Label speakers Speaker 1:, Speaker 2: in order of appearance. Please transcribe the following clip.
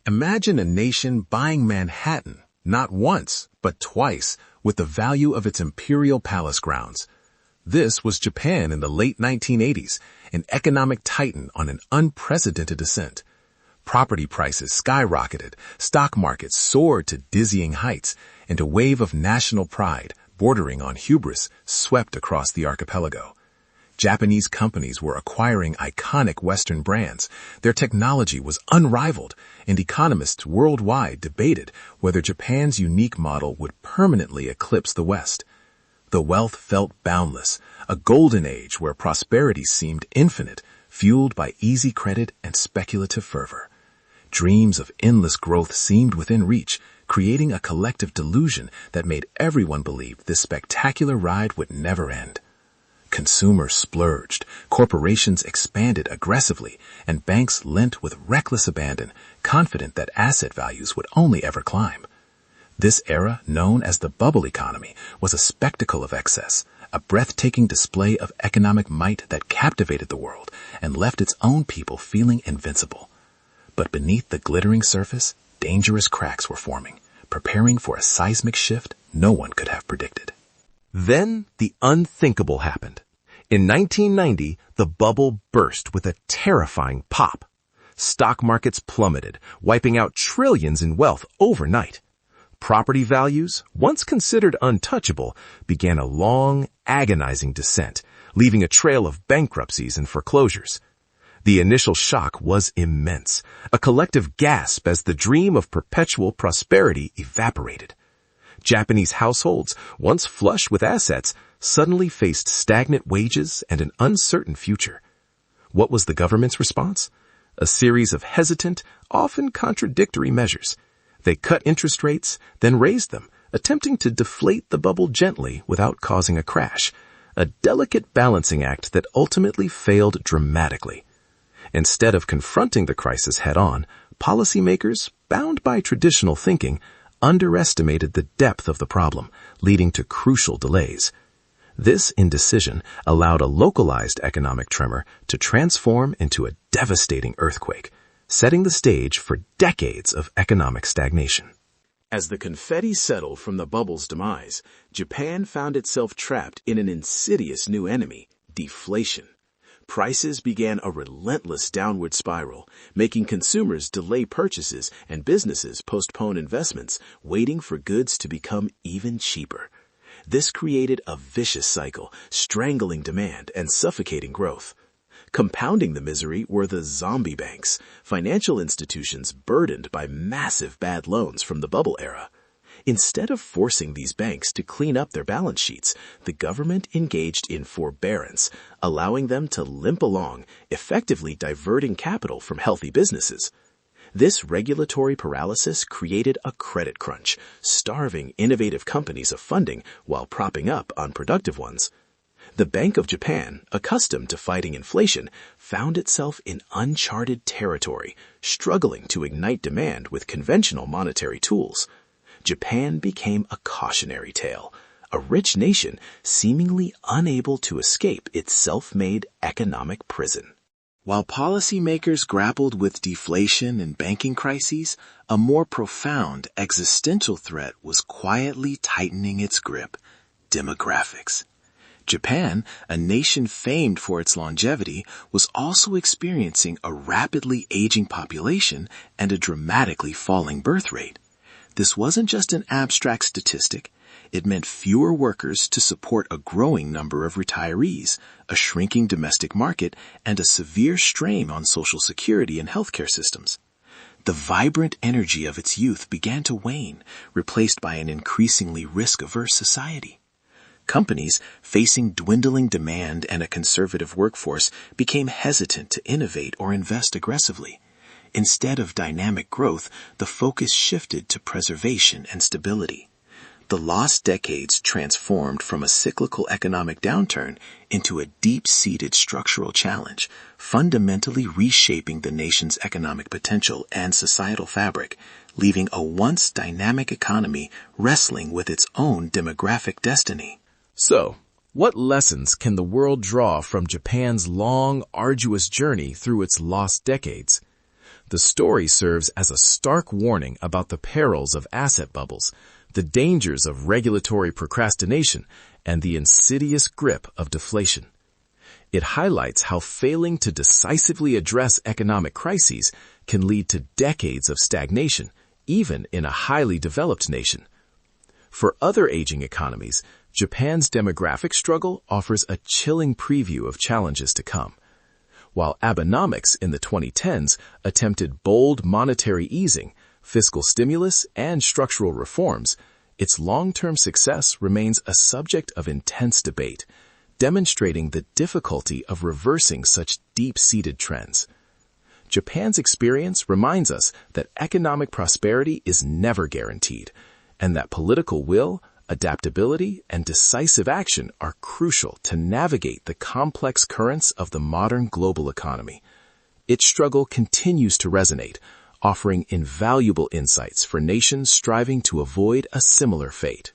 Speaker 1: Imagine a nation buying Manhattan, not once, but twice, with the value of its imperial palace grounds. This was Japan in the late 1980s, an economic titan on an unprecedented ascent. Property prices skyrocketed, stock markets soared to dizzying heights, and a wave of national pride, bordering on hubris, swept across the archipelago. Japanese companies were acquiring iconic Western brands. Their technology was unrivaled, and economists worldwide debated whether Japan's unique model would permanently eclipse the West. The wealth felt boundless, a golden age where prosperity seemed infinite, fueled by easy credit and speculative fervor. Dreams of endless growth seemed within reach, creating a collective delusion that made everyone believe this spectacular ride would never end. Consumers splurged, corporations expanded aggressively, and banks lent with reckless abandon, confident that asset values would only ever climb. This era, known as the bubble economy, was a spectacle of excess, a breathtaking display of economic might that captivated the world and left its own people feeling invincible. But beneath the glittering surface, dangerous cracks were forming, preparing for a seismic shift no one could have predicted.
Speaker 2: Then the unthinkable happened. In 1990, the bubble burst with a terrifying pop. Stock markets plummeted, wiping out trillions in wealth overnight. Property values, once considered untouchable, began a long, agonizing descent, leaving a trail of bankruptcies and foreclosures. The initial shock was immense, a collective gasp as the dream of perpetual prosperity evaporated. Japanese households, once flush with assets, suddenly faced stagnant wages and an uncertain future. What was the government's response? A series of hesitant, often contradictory measures. They cut interest rates, then raised them, attempting to deflate the bubble gently without causing a crash, a delicate balancing act that ultimately failed dramatically. Instead of confronting the crisis head-on, policymakers, bound by traditional thinking, underestimated the depth of the problem, leading to crucial delays. This indecision allowed a localized economic tremor to transform into a devastating earthquake, setting the stage for decades of economic stagnation.
Speaker 1: As the confetti settled from the bubble's demise, Japan found itself trapped in an insidious new enemy, deflation. Prices began a relentless downward spiral, making consumers delay purchases and businesses postpone investments, waiting for goods to become even cheaper. This created a vicious cycle, strangling demand and suffocating growth. Compounding the misery were the zombie banks, financial institutions burdened by massive bad loans from the bubble era. Instead of forcing these banks to clean up their balance sheets, the government engaged in forbearance, allowing them to limp along, effectively diverting capital from healthy businesses. This regulatory paralysis created a credit crunch, starving innovative companies of funding while propping up unproductive ones. The Bank of Japan, accustomed to fighting inflation, found itself in uncharted territory, struggling to ignite demand with conventional monetary tools. Japan became a cautionary tale, a rich nation seemingly unable to escape its self-made economic prison. While policymakers grappled with deflation and banking crises, a more profound existential threat was quietly tightening its grip: demographics. Japan, a nation famed for its longevity, was also experiencing a rapidly aging population and a dramatically falling birth rate. This wasn't just an abstract statistic. It meant fewer workers to support a growing number of retirees, a shrinking domestic market, and a severe strain on Social Security and healthcare systems. The vibrant energy of its youth began to wane, replaced by an increasingly risk-averse society. Companies, facing dwindling demand and a conservative workforce, became hesitant to innovate or invest aggressively. Instead of dynamic growth, the focus shifted to preservation and stability. The lost decades transformed from a cyclical economic downturn into a deep-seated structural challenge, fundamentally reshaping the nation's economic potential and societal fabric, leaving a once dynamic economy wrestling with its own demographic destiny.
Speaker 2: So, what lessons can the world draw from Japan's long, arduous journey through its lost decades? The story serves as a stark warning about the perils of asset bubbles, the dangers of regulatory procrastination, and the insidious grip of deflation. It highlights how failing to decisively address economic crises can lead to decades of stagnation, even in a highly developed nation. For other aging economies, Japan's demographic struggle offers a chilling preview of challenges to come. While Abenomics in the 2010s attempted bold monetary easing, fiscal stimulus, and structural reforms, its long-term success remains a subject of intense debate, demonstrating the difficulty of reversing such deep-seated trends. Japan's experience reminds us that economic prosperity is never guaranteed, and that political will, adaptability, and decisive action are crucial to navigate the complex currents of the modern global economy. Its struggle continues to resonate, offering invaluable insights for nations striving to avoid a similar fate.